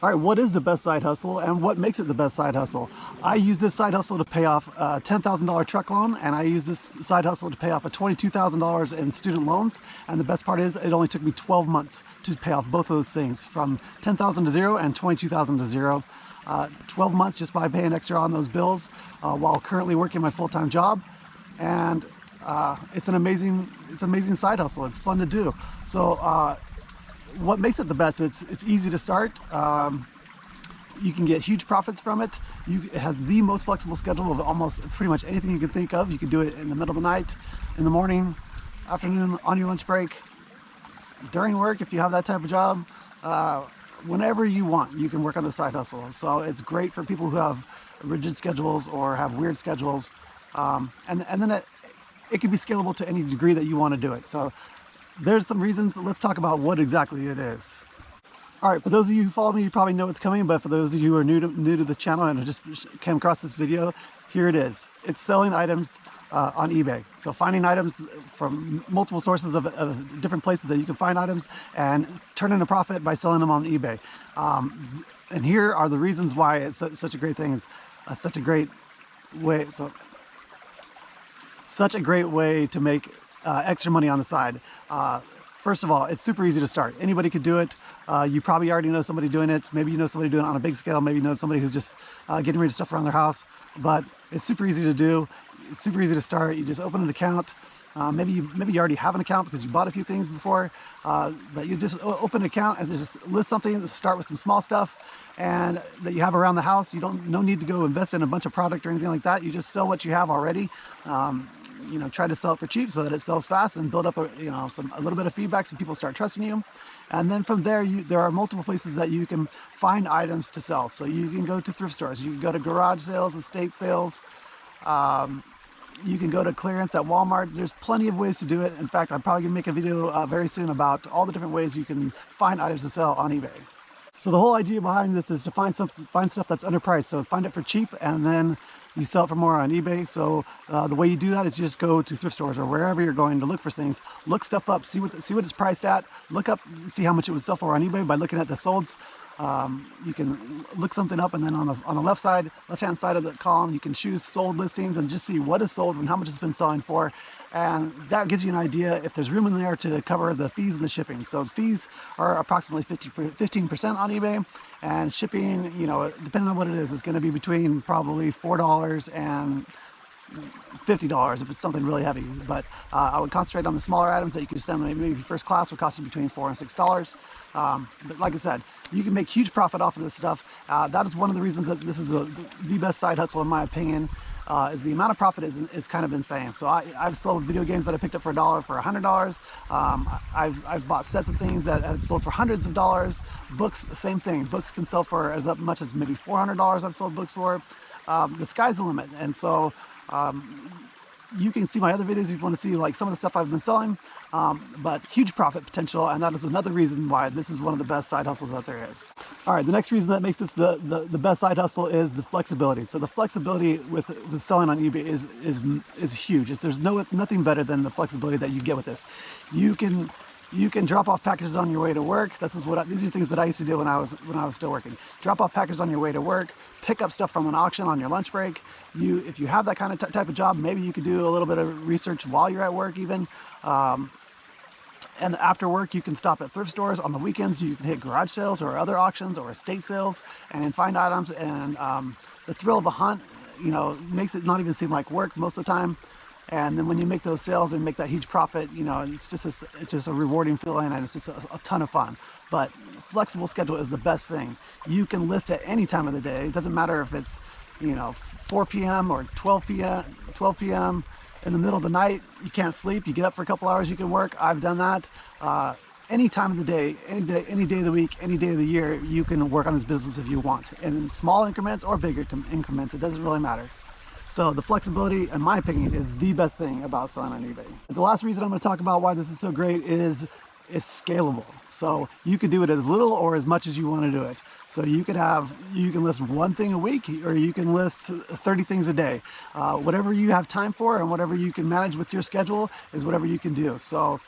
All right, what is the best side hustle and what makes it the best side hustle? I use this side hustle to pay off a $10,000 truck loan, and I use this side hustle to pay off a $22,000 in student loans. And the best part is it only took me 12 months to pay off both of those things, from $10,000 to zero and $22,000 to zero. 12 months just by paying extra on those bills while currently working my full-time job. And it's an amazing side hustle. It's fun to do. So what makes it the best? It's easy to start. You can get huge profits from it. It has the most flexible schedule of almost pretty much anything you can think of. You can do it in the middle of the night, in the morning, afternoon, on your lunch break, during work if you have that type of job. Whenever you want, you can work on the side hustle. So it's great for people who have rigid schedules or have weird schedules. And then it can be scalable to any degree that you want to do it. So there's some reasons. Let's talk about what exactly it is. All right, for those of you who follow me, you probably know what's coming, but for those of you who are new to the channel and just came across this video, here it is. It's selling items on eBay. So finding items from multiple sources of different places that you can find items and turning a profit by selling them on eBay. And here are the reasons why it's such a great thing. It's such a great way. Such a great way to make extra money on the side. First of all, it's super easy to start. Anybody could do it. You probably already know somebody doing it. Maybe you know somebody doing it on a big scale. Maybe you know somebody who's just getting rid of stuff around their house. But it's super easy to do. It's super easy to start. You just open an account. Maybe you already have an account because you bought a few things before. But you just open an account and just list something. Start with some small stuff and that you have around the house. No need to go invest in a bunch of product or anything like that. You just sell what you have already. Try to sell it for cheap so that it sells fast and build up a little bit of feedback so people start trusting you. And then from there, there are multiple places that you can find items to sell. So you can go to thrift stores, you can go to garage sales, estate sales, you can go to clearance at Walmart. There's plenty of ways to do it. In fact, I'm probably gonna make a video very soon about all the different ways you can find items to sell on eBay. So the whole idea behind this is to find stuff that's underpriced. So find it for cheap and then you sell it for more on eBay. So the way you do that is you just go to thrift stores or wherever you're going to look for things, look stuff up, see what it's priced at, look up, see how much it would sell for on eBay by looking at the solds. You can look something up, and then on the left-hand side of the column, you can choose sold listings and just see what is sold and how much it's been selling for. And that gives you an idea if there's room in there to cover the fees and the shipping. So fees are approximately 15% on eBay, and shipping, depending on what it is going to be between probably $4 and $50 if it's something really heavy. But I would concentrate on the smaller items that you can send. Maybe first class would cost you between $4 and $6. But like I said, you can make huge profit off of this stuff. That is one of the reasons that this is the best side hustle in my opinion. Is the amount of profit is kind of insane. So I've sold video games that I picked up for $1 for $100. I've bought sets of things that have sold for hundreds of dollars. Books, same thing. Books can sell for as much as maybe $400. I've sold books for. The sky's the limit. And so you can see my other videos if you want to see like some of the stuff I've been selling, but huge profit potential, and that is another reason why this is one of the best side hustles that there is. All right, the next reason that makes this the best side hustle is the flexibility. So the flexibility with selling on eBay is huge. There's nothing better than the flexibility that you get with this. You can drop off packages on your way to work. These are things that I used to do when I was still working. Drop off packages on your way to work. Pick up stuff from an auction on your lunch break. If you have that kind of type of job, maybe you could do a little bit of research while you're at work even. And after work, you can stop at thrift stores. On the weekends, you can hit garage sales or other auctions or estate sales and find items. And the thrill of a hunt, makes it not even seem like work most of the time. And then when you make those sales and make that huge profit, it's just a rewarding feeling, and it's just a ton of fun. But flexible schedule is the best thing. You can list at any time of the day. It doesn't matter if it's 4 p.m. or 12 p.m. in the middle of the night. You can't sleep. You get up for a couple hours. You can work. I've done that. Any time of the day, any day of the week, any day of the year, you can work on this business if you want, in small increments or bigger increments. It doesn't really matter. So the flexibility, in my opinion, is the best thing about selling on eBay. The last reason I'm going to talk about why this is so great is it's scalable. So you could do it as little or as much as you want to do it. So you can list one thing a week, or you can list 30 things a day. Whatever you have time for and whatever you can manage with your schedule is whatever you can do. So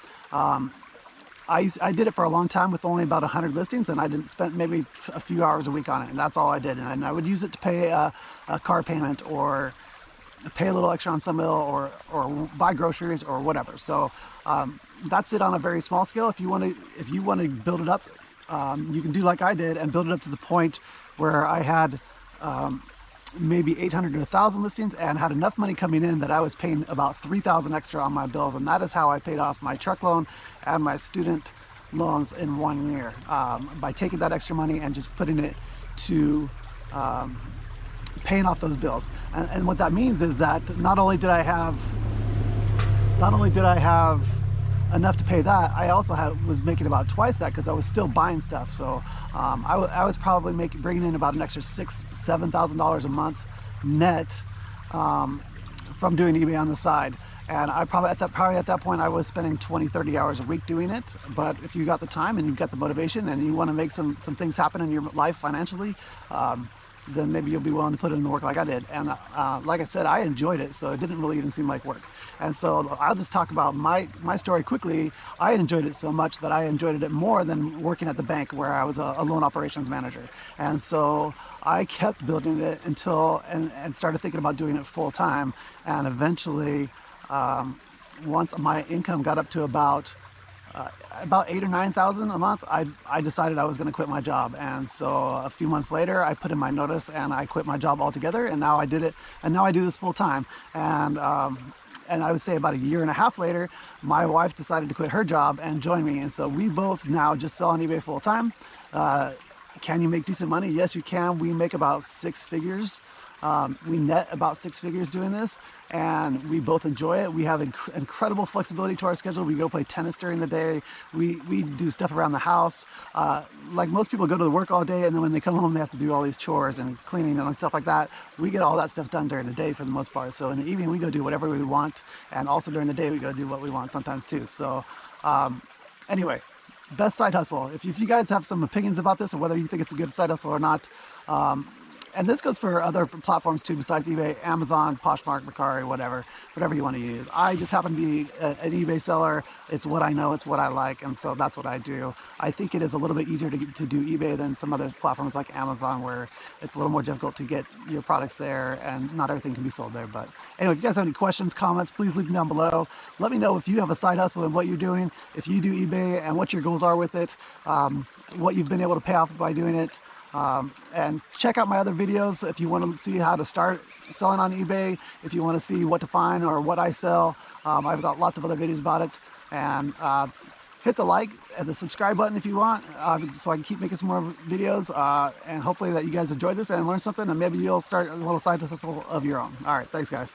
I did it for a long time with only about 100 listings, and I didn't spend maybe a few hours a week on it, and that's all I did. And I would use it to pay a car payment, or pay a little extra on some bill, or buy groceries or whatever. So that's it on a very small scale. If you want to build it up, you can do like I did and build it up to the point where I had maybe 800 to 1,000 listings and had enough money coming in that I was paying about 3,000 extra on my bills, and that is how I paid off my truck loan and my student loans in 1 year, by taking that extra money and just putting it to paying off those bills. And what that means is that not only did I have enough to pay that, I also was making about twice that, because I was still buying stuff. So I was probably bringing in about an extra $6,000-7,000 a month net from doing eBay on the side. And I probably at that point I was spending 20-30 hours a week doing it. But if you got the time and you've got the motivation and you want to make some things happen in your life financially, then maybe you'll be willing to put in the work like I did. And like I said, I enjoyed it, so it didn't really even seem like work. And so I'll just talk about my story quickly. I enjoyed it so much that I enjoyed it more than working at the bank, where I was a loan operations manager. And so I kept building it until and started thinking about doing it full time. And eventually, once my income got up to about 8,000 or 9,000 a month, I decided I was going to quit my job. And so a few months later, I put in my notice and I quit my job altogether. And now I did it, and now I do this full time. And I would say about 1.5 years later, my wife decided to quit her job and join me. And so we both now just sell on eBay full time. Can you make decent money? Yes, you can. We make about 6 figures. We net about 6 figures doing this, and we both enjoy it. We have incredible flexibility to our schedule. We go play tennis during the day. We do stuff around the house. Like most people go to work all day, and then when they come home, they have to do all these chores and cleaning and stuff like that. We get all that stuff done during the day for the most part. So in the evening, we go do whatever we want, and also during the day, we go do what we want sometimes too. So anyway, best side hustle. If you guys have some opinions about this, or whether you think it's a good side hustle or not, and this goes for other platforms too, besides eBay, Amazon, Poshmark, Mercari, whatever you want to use. I just happen to be an eBay seller. It's what I know, it's what I like, and so that's what I do. I think it is a little bit easier to do eBay than some other platforms like Amazon, where it's a little more difficult to get your products there, and not everything can be sold there. But anyway, if you guys have any questions, comments, please leave them down below. Let me know if you have a side hustle and what you're doing, if you do eBay and what your goals are with it, what you've been able to pay off by doing it. And check out my other videos if you want to see how to start selling on eBay, if you want to see what to find or what I sell. I've got lots of other videos about it. And hit the like and the subscribe button if you want, so I can keep making some more videos, and hopefully that you guys enjoyed this and learned something, and maybe you'll start a little side hustle of your own. All right, thanks guys.